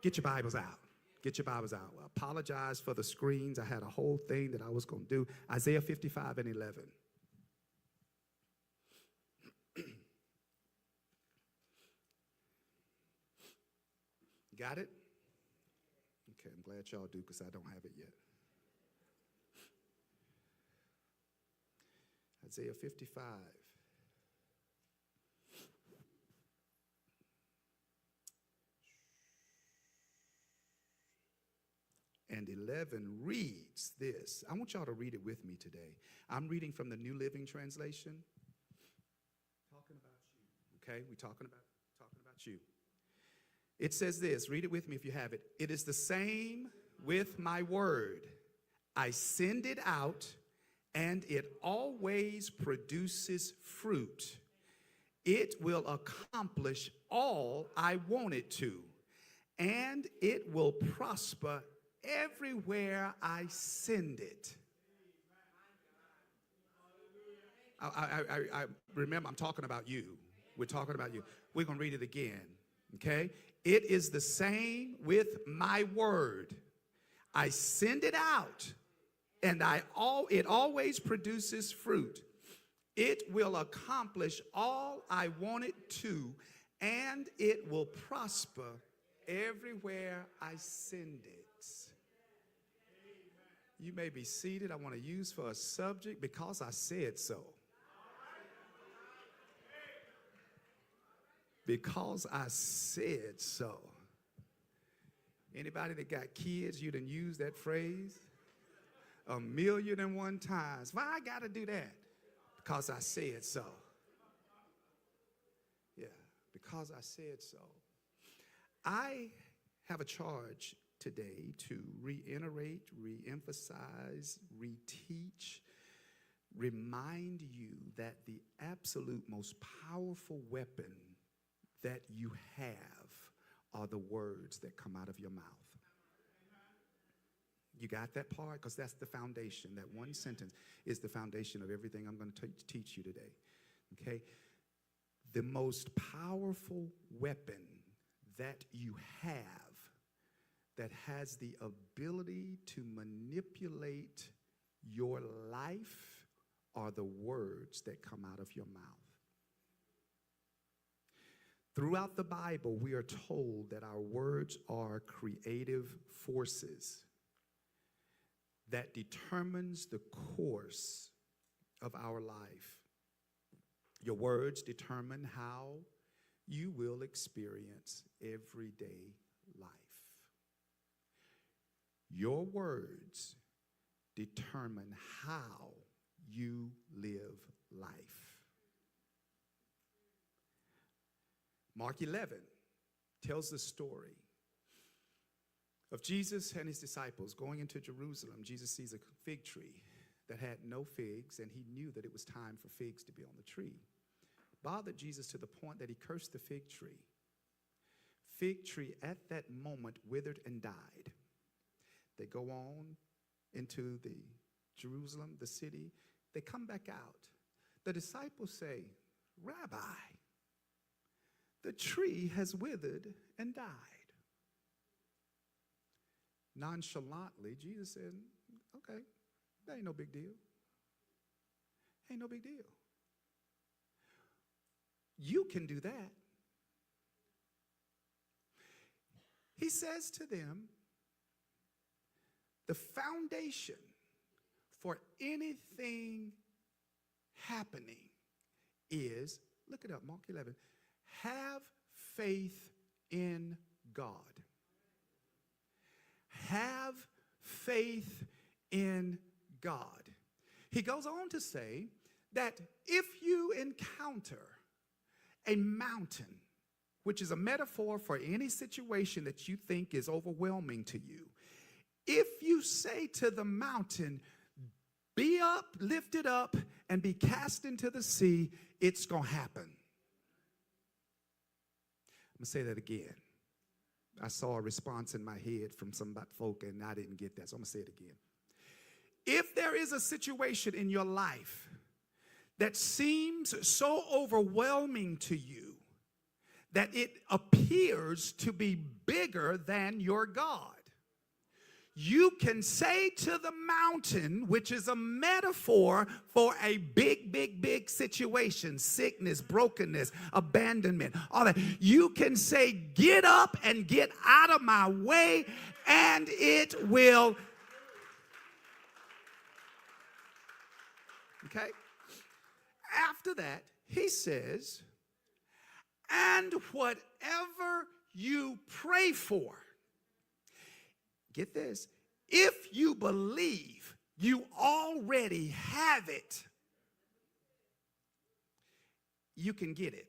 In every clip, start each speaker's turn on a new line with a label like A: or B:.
A: Get your Bibles out. Get your Bibles out. I apologize for the screens. I had a whole thing that I was going to do. Isaiah 55 and 11. Got it? Okay, I'm glad y'all do because I don't have it yet. Isaiah 55. And 11 reads this. I want y'all to read it with me today. I'm reading from the New Living Translation. Talking about you. Okay, we're talking about you. It says this. Read it with me if you have it. It is the same with my word. I send it out, and it always produces fruit. It will accomplish all I want it to, and it will prosper everywhere I send it. I remember I'm talking about you. We're talking about you. We're going to read it again, okay? It is the same with my word. I send it out, and it always produces fruit. It will accomplish all I want it to, and it will prosper everywhere I send it. You may be seated. I want to use for a subject because I said so. Because I said so. Anybody that got kids, you done use that phrase 1,000,001 times. Why I got to do that? Because I said so. Yeah, because I said so. I have a charge today to reiterate, reemphasize, reteach, remind you that the absolute most powerful weapon that you have are the words that come out of your mouth. You got that part? Because that's the foundation. That one sentence is the foundation of everything I'm going to teach you today. Okay? The most powerful weapon that you have that has the ability to manipulate your life are the words that come out of your mouth. Throughout the Bible, we are told that our words are creative forces that determines the course of our life. Your words determine how you will experience everyday life. Your words determine how you live life. Mark 11 tells the story of Jesus and his disciples going into Jerusalem. Jesus sees a fig tree that had no figs, and he knew that it was time for figs to be on the tree. Bothered Jesus to the point that he cursed the fig tree. Fig tree at that moment withered and died. They go on into the Jerusalem, the city. They come back out. The disciples say, Rabbi, the tree has withered and died. Nonchalantly, Jesus said, okay, that ain't no big deal. Ain't no big deal. You can do that. He says to them, the foundation for anything happening is, look it up, Mark 11, have faith in God. Have faith in God. He goes on to say that if you encounter a mountain, which is a metaphor for any situation that you think is overwhelming to you, if you say to the mountain, be up, lifted up, and be cast into the sea, it's going to happen. I'm going to say that again. I saw a response in my head from some folk, and I didn't get that, so I'm going to say it again. If there is a situation in your life that seems so overwhelming to you that it appears to be bigger than your God. You can say to the mountain, which is a metaphor for a big, big, big situation, sickness, brokenness, abandonment, all that. You can say, get up and get out of my way, and it will. Okay? After that, he says, and whatever you pray for, get this, if you believe you already have it, you can get it.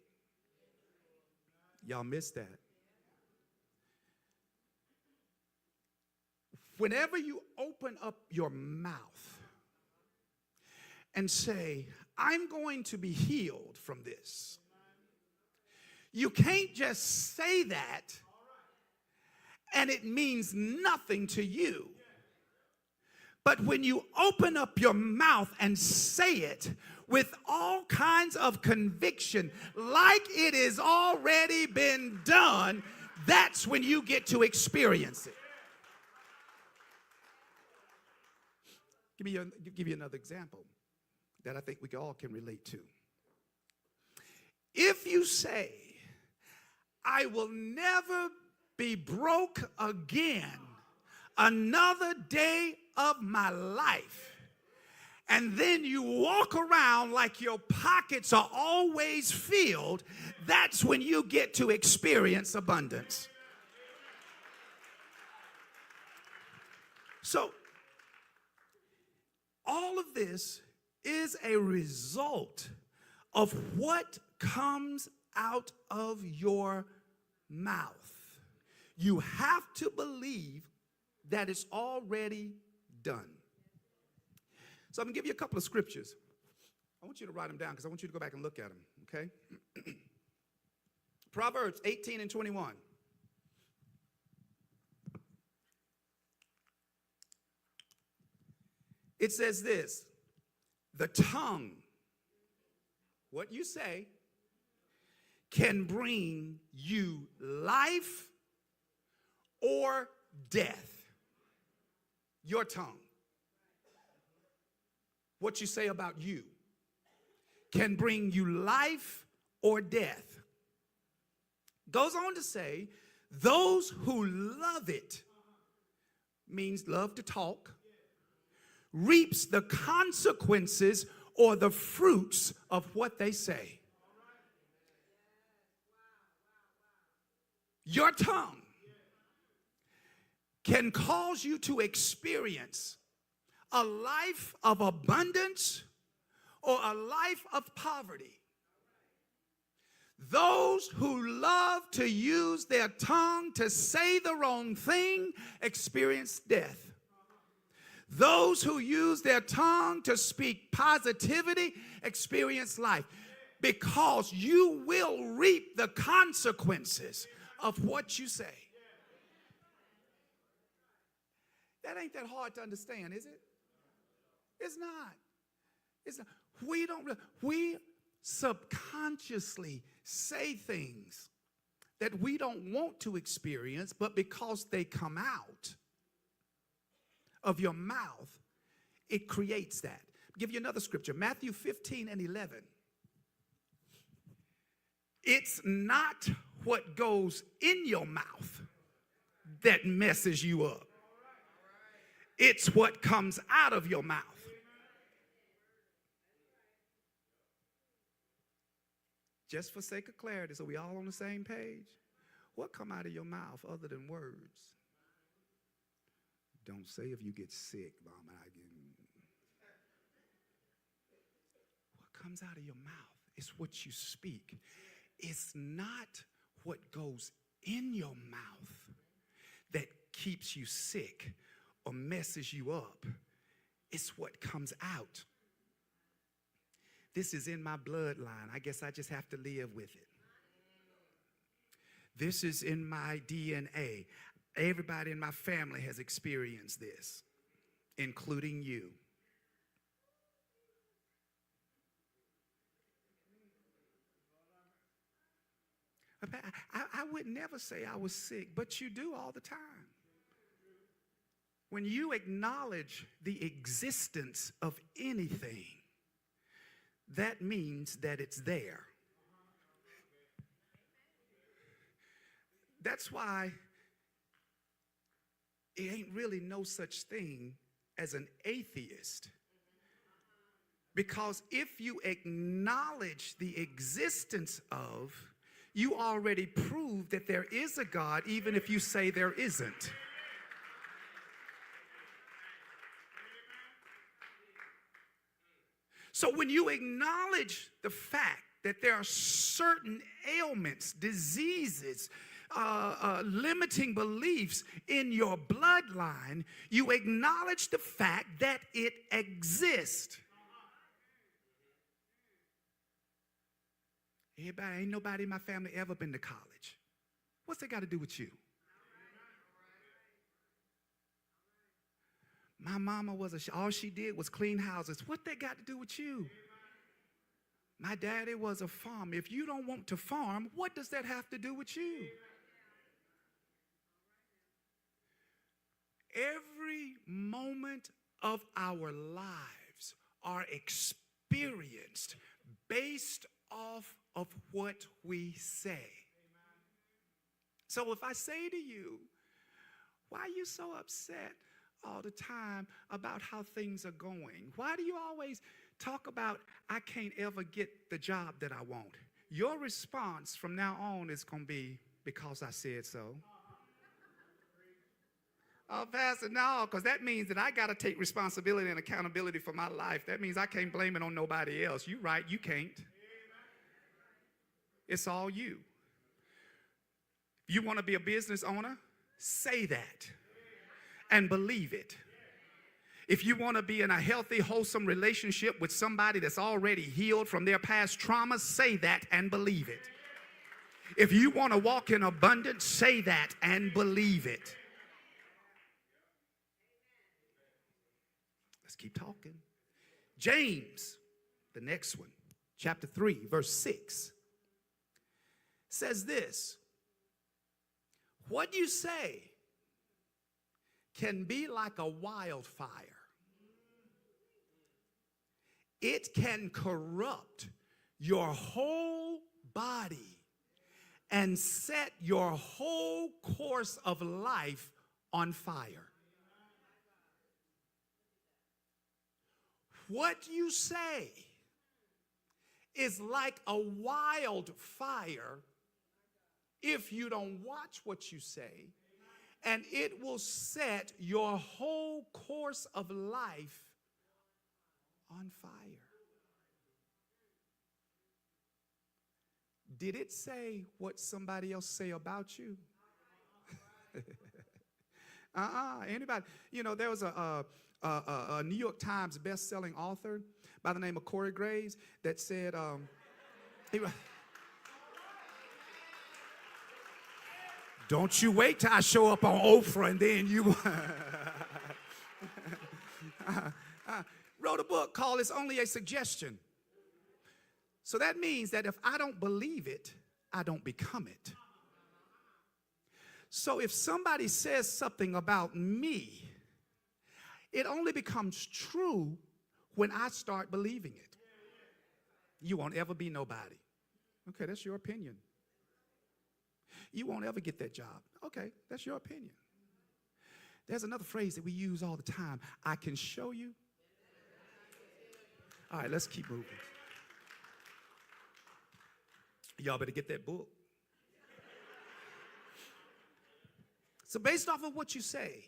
A: Y'all missed that. Whenever you open up your mouth and say, I'm going to be healed from this, you can't just say that and it means nothing to you. But when you open up your mouth and say it with all kinds of conviction, like it has already been done, that's when you get to experience it. Give you another example that I think we all can relate to. If you say, I will never be broke again another day of my life, and then you walk around like your pockets are always filled, that's when you get to experience abundance. So, all of this is a result of what comes out of your mouth. You have to believe that it's already done. So I'm going to give you a couple of scriptures. I want you to write them down because I want you to go back and look at them, okay? Proverbs 18 and 21. It says this, the tongue, what you say, can bring you life or death. Your tongue, what you say about you, can bring you life or death. Goes on to say, those who love it, means love to talk, reaps the consequences or the fruits of what they say. Your tongue can cause you to experience a life of abundance or a life of poverty. Those who love to use their tongue to say the wrong thing experience death. Those who use their tongue to speak positivity experience life, because you will reap the consequences of what you say. That ain't that hard to understand, is it? It's not. It's not. We subconsciously say things that we don't want to experience, but because they come out of your mouth, it creates that. I'll give you another scripture, Matthew 15 and 11. It's not what goes in your mouth that messes you up. It's what comes out of your mouth. Just for sake of clarity, so we all on the same page, what come out of your mouth other than words? Don't say if you get sick, Mom. What comes out of your mouth is what you speak. It's not what goes in your mouth that keeps you sick or messes you up. It's what comes out. This is in my bloodline. I guess I just have to live with it. This is in my DNA. Everybody in my family has experienced this, including you. I would never say I was sick, but you do all the time. When you acknowledge the existence of anything, that means that it's there. That's why it ain't really no such thing as an atheist. Because if you acknowledge the existence of, you already prove that there is a God, even if you say there isn't. So when you acknowledge the fact that there are certain ailments, diseases, limiting beliefs in your bloodline, you acknowledge the fact that it exists. Ain't nobody in my family ever been to college. What's that got to do with you? My mama all she did was clean houses. What that got to do with you? My daddy was a farmer. If you don't want to farm, what does that have to do with you? Every moment of our lives are experienced based off of what we say. So if I say to you, why are you so upset all the time about how things are going? Why do you always talk about, I can't ever get the job that I want? Your response from now on is going to be, because I said so. Oh, Pastor, no, because that means that I got to take responsibility and accountability for my life. That means I can't blame it on nobody else. You're right, you can't. It's all you. If you want to be a business owner, say that and believe it. If you want to be in a healthy, wholesome relationship with somebody that's already healed from their past traumas, say that and believe it. If you want to walk in abundance, say that and believe it. Let's keep talking. James, the next one, chapter 3, verse 6, says this: what you say can be like a wildfire. It can corrupt your whole body and set your whole course of life on fire. What you say is like a wildfire if you don't watch what you say, and it will set your whole course of life on fire. Did it say what somebody else say about you? Anybody? You know, there was a New York Times best-selling author by the name of Cory that said, don't you wait till I show up on Oprah and then you wrote a book called It's Only a Suggestion. So that means that if I don't believe it, I don't become it. So if somebody says something about me, it only becomes true when I start believing it. You won't ever be nobody. Okay, that's your opinion. You won't ever get that job. Okay, that's your opinion. There's another phrase that we use all the time. I can show you. All right, let's keep moving. Y'all better get that book. So based off of what you say,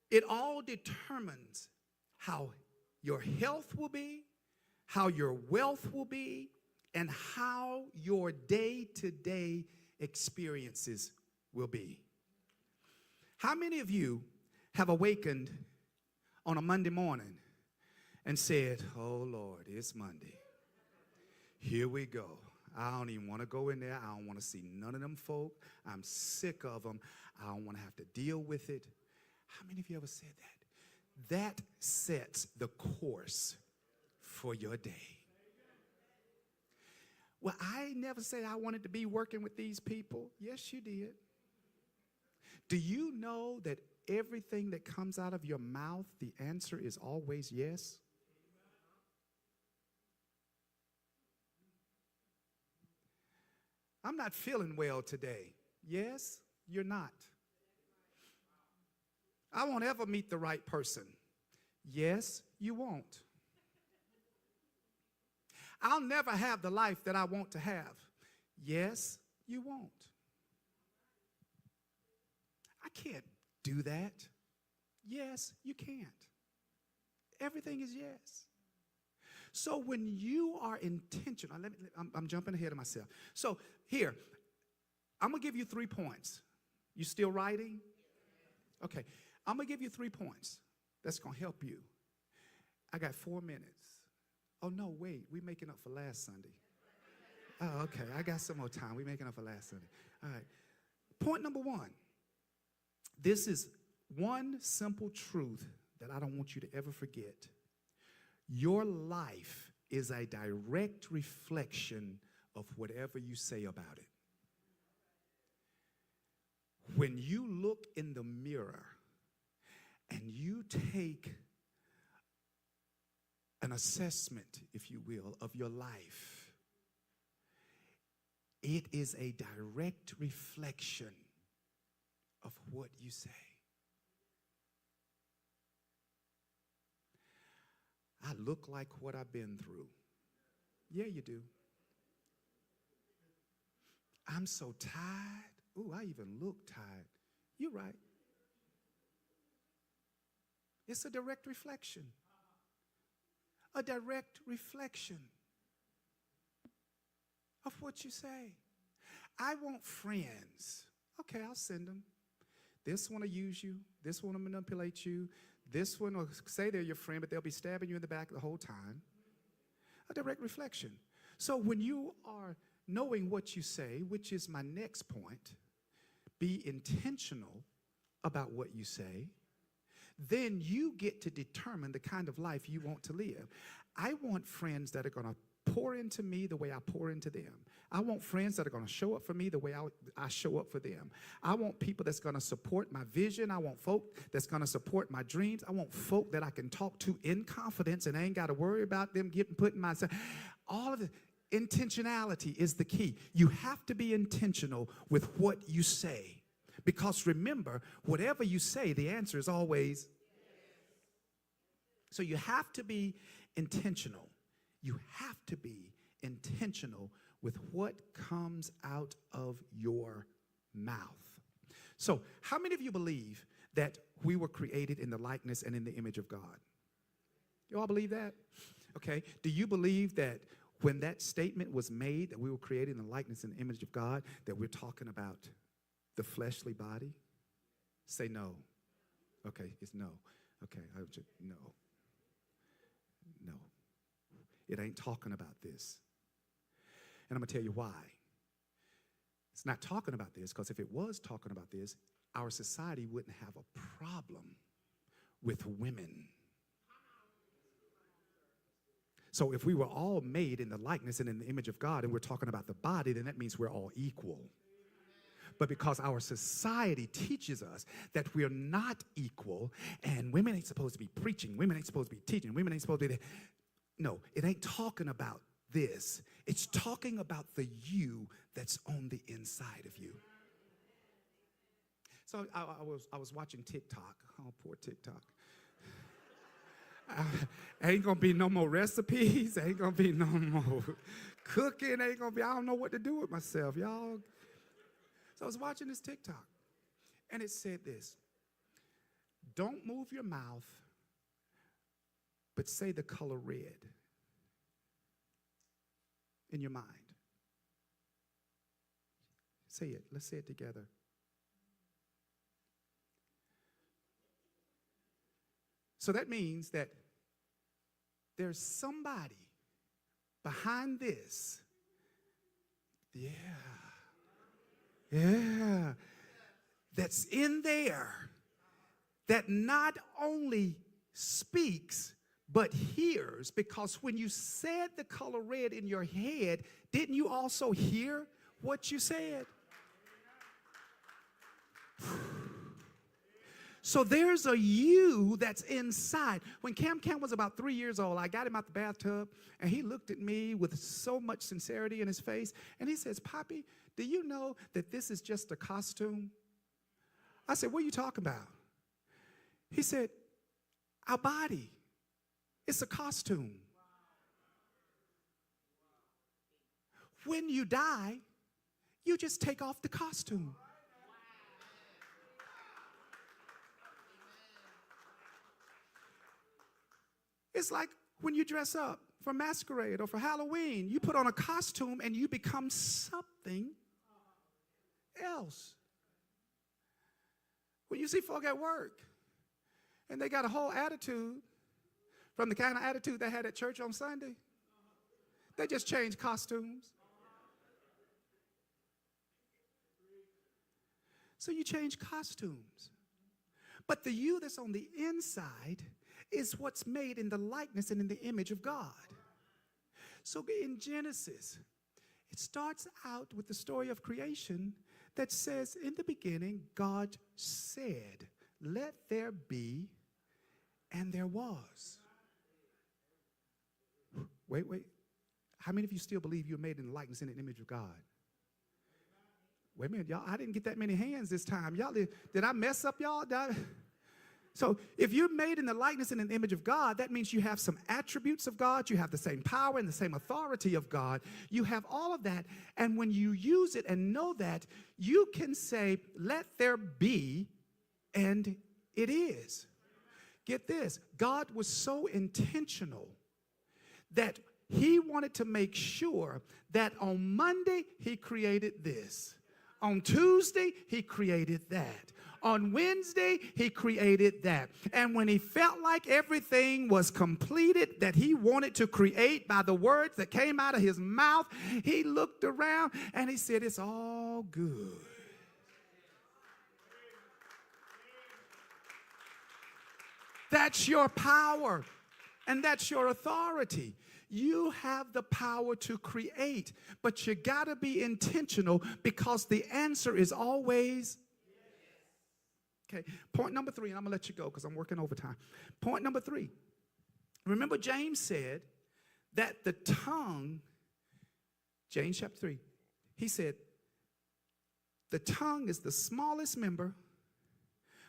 A: it all determines how your health will be, how your wealth will be, and how your day-to-day experiences will be. How many of you have awakened on a Monday morning and said, oh, Lord, it's Monday. Here we go. I don't even want to go in there. I don't want to see none of them folk. I'm sick of them. I don't want to have to deal with it. How many of you ever said that? That sets the course for your day. Well, I never said I wanted to be working with these people. Yes, you did. Do you know that everything that comes out of your mouth, the answer is always yes? I'm not feeling well today. Yes, you're not. I won't ever meet the right person. Yes, you won't. I'll never have the life that I want to have. Yes, you won't. I can't do that. Yes, you can't. Everything is yes. So when you are intentional, I'm jumping ahead of myself. So here, I'm going to give you 3 points. You still writing? Okay. I'm going to give you 3 points. That's going to help you. I got 4 minutes. Oh, no, wait. We're making up for last Sunday. Oh, okay. I got some more time. We're making up for last Sunday. All right. Point number 1. This is one simple truth that I don't want you to ever forget. Your life is a direct reflection of whatever you say about it. When you look in the mirror and you take an assessment, if you will, of your life, it is a direct reflection of what you say. I look like what I've been through. Yeah, you do. I'm so tired. Ooh, I even look tired. You're right. It's a direct reflection. A direct reflection of what you say. I want friends. Okay, I'll send them. This one will use you. This one will manipulate you. This one will say they're your friend, but they'll be stabbing you in the back the whole time. A direct reflection. So when you are knowing what you say, which is my next point, be intentional about what you say, then you get to determine the kind of life you want to live. I want friends that are going to pour into me the way I pour into them. I want friends that are going to show up for me the way I show up for them. I want people that's going to support my vision. I want folk that's going to support my dreams. I want folk that I can talk to in confidence and I ain't got to worry about them putting myself. All of the intentionality is the key. You have to be intentional with what you say. Because remember, whatever you say, the answer is always. So you have to be intentional. You have to be intentional with what comes out of your mouth. So how many of you believe that we were created in the likeness and in the image of God? You all believe that? Okay. Do you believe that when that statement was made, that we were created in the likeness and image of God, that we're talking about the fleshly body? Say no. Okay, it's no. Okay, no. No. It ain't talking about this. And I'm going to tell you why. It's not talking about this, because if it was talking about this, our society wouldn't have a problem with women. So if we were all made in the likeness and in the image of God, and we're talking about the body, then that means we're all equal. But because our society teaches us that we're not equal, and women ain't supposed to be preaching, women ain't supposed to be teaching, women ain't supposed to be there. No, it ain't talking about this. It's talking about the you that's on the inside of you. So I was watching TikTok. Oh, poor TikTok. Ain't gonna be no more recipes. Ain't gonna be no more cooking. Ain't gonna be. I don't know what to do with myself, y'all. So I was watching this TikTok, and it said this: don't move your mouth, but say the color red in your mind. Say it. Let's say it together. So that means that there's somebody behind this. Yeah, that's in there that not only speaks, but hears, because when you said the color red in your head, didn't you also hear what you said? So there's a you that's inside. When Cam was about 3 years old, I got him out the bathtub, and he looked at me with so much sincerity in his face, and he says, "Poppy, do you know that this is just a costume?" I said, "What are you talking about?" He said, "Our body, it's a costume. When you die, you just take off the costume." It's like when you dress up for masquerade or for Halloween, you put on a costume and you become something else. When you see folk at work and they got a whole attitude from the kind of attitude they had at church on Sunday, they just change costumes. So you change costumes. But the you that's on the inside is what's made in the likeness and in the image of God. So in Genesis, it starts out with the story of creation that says, in the beginning, God said, "Let there be," and there was. Wait. How many of you still believe you're made in the likeness and the image of God? Wait a minute, y'all. I didn't get that many hands this time. Y'all, did I mess up, y'all? So if you're made in the likeness and in the image of God, that means you have some attributes of God. You have the same power and the same authority of God. You have all of that. And when you use it and know that, you can say, "Let there be," and it is. Get this. God was so intentional that he wanted to make sure that on Monday, he created this. On Tuesday, he created that. On Wednesday, he created that. And when he felt like everything was completed that he wanted to create by the words that came out of his mouth, he looked around and he said, "It's all good." That's your power, and that's your authority. You have the power to create, but you got to be intentional, because the answer is always okay. Point number 3, and I'm going to let you go because I'm working overtime. Point number 3. Remember, James said that the tongue, James chapter 3, he said, the tongue is the smallest member,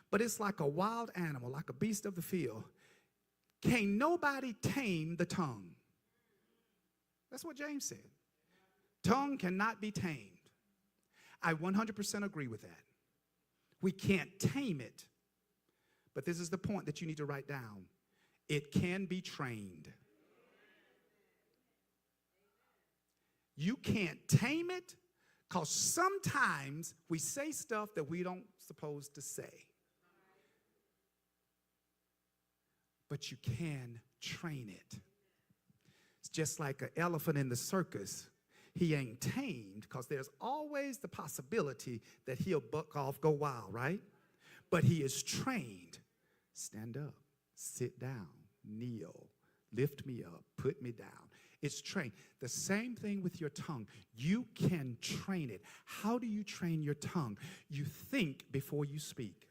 A: but it's like a wild animal, like a beast of the field. Can't nobody tame the tongue. That's what James said. Tongue cannot be tamed. I 100% agree with that. We can't tame it. But this is the point that you need to write down. It can be trained. You can't tame it, because sometimes we say stuff that we don't supposed to say. But you can train it. It's just like an elephant in the circus. He ain't tamed, because there's always the possibility that he'll buck off, go wild, right? But he is trained. Stand up, sit down, kneel, lift me up, put me down. It's trained. The same thing with your tongue. You can train it. How do you train your tongue? You think before you speak.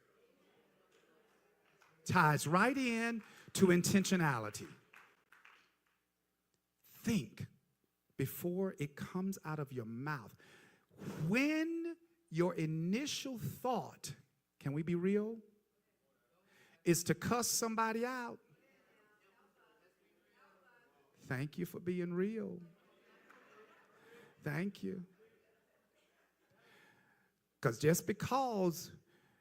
A: Ties right in to intentionality. Think before it comes out of your mouth. When your initial thought, can we be real, is to cuss somebody out, thank you for being real. Thank you. Because just because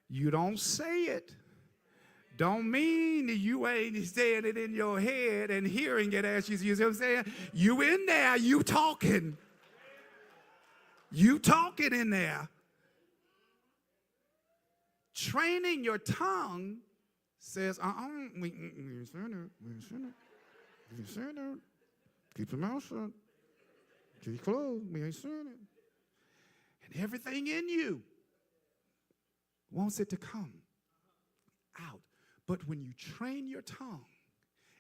A: you don't say it, don't mean that you ain't saying it in your head and hearing it as you see what I'm saying. You in there, you talking. You talking in there. Training your tongue says, we ain't saying it. We ain't saying it. We ain't saying it. Keep your mouth shut. Keep it closed. We ain't saying it. And everything in you wants it to come out. But when you train your tongue,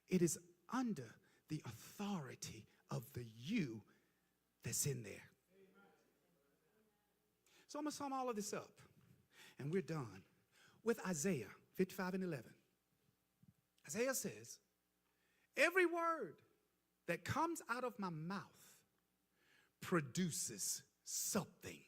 A: it is under the authority of the you that's in there. So I'm going to sum all of this up, and we're done with Isaiah 55 and 11. Isaiah says, every word that comes out of my mouth produces something.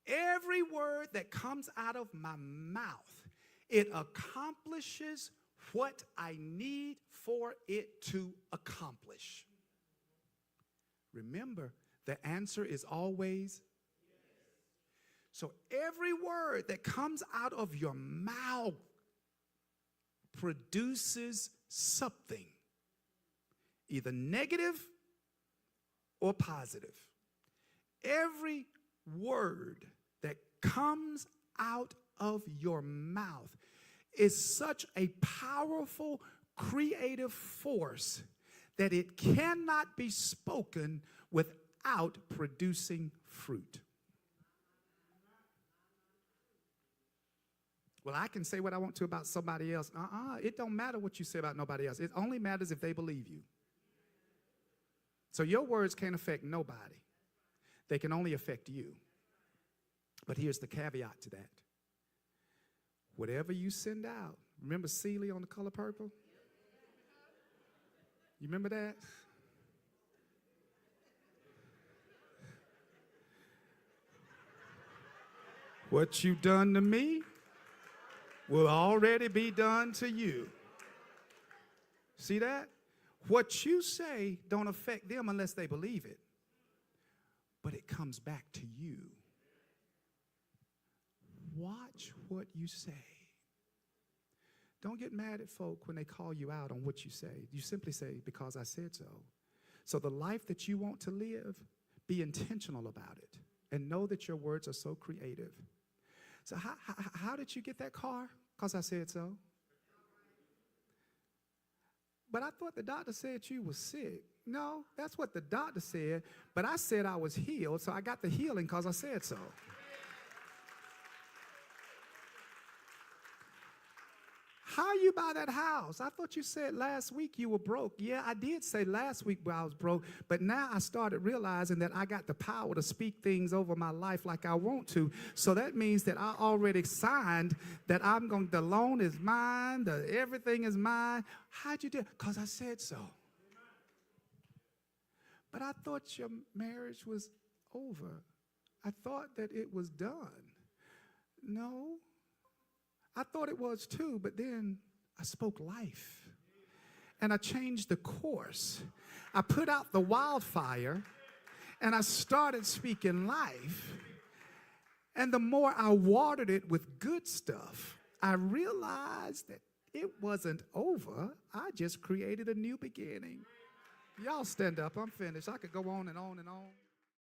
A: Every word that comes out of my mouth, it accomplishes what I need for it to accomplish. Remember, the answer is always yes. So every word that comes out of your mouth produces something, either negative or positive. Every word that comes out of your mouth is such a powerful creative force that it cannot be spoken without producing fruit. Well, I can say what I want to about somebody else. It don't matter what you say about nobody else. It only matters if they believe you. So your words can't affect nobody. They can only affect you. But here's the caveat to that. Whatever you send out, remember Celie on The Color Purple? You remember that? What you done to me will already be done to you. See that? What you say don't affect them unless they believe it. But it comes back to you. Watch what you say. Don't get mad at folk when they call you out on what you say. You simply say, because I said so. So the life that you want to live, be intentional about it. And know that your words are so creative. So how did you get that car? Because I said so. But I thought the doctor said you were sick. No, that's what the doctor said. But I said I was healed, so I got the healing because I said so. How you buy that house? I thought you said last week you were broke. Yeah, I did say last week I was broke, but now I started realizing that I got the power to speak things over my life like I want to. So that means that I already signed that the loan is mine, everything is mine. How'd you do it? Because I said so. But I thought your marriage was over. I thought that it was done. No. I thought it was too, but then I spoke life. And I changed the course. I put out the wildfire, and I started speaking life. And the more I watered it with good stuff, I realized that it wasn't over. I just created a new beginning. Y'all stand up. I'm finished. I could go on and on and on.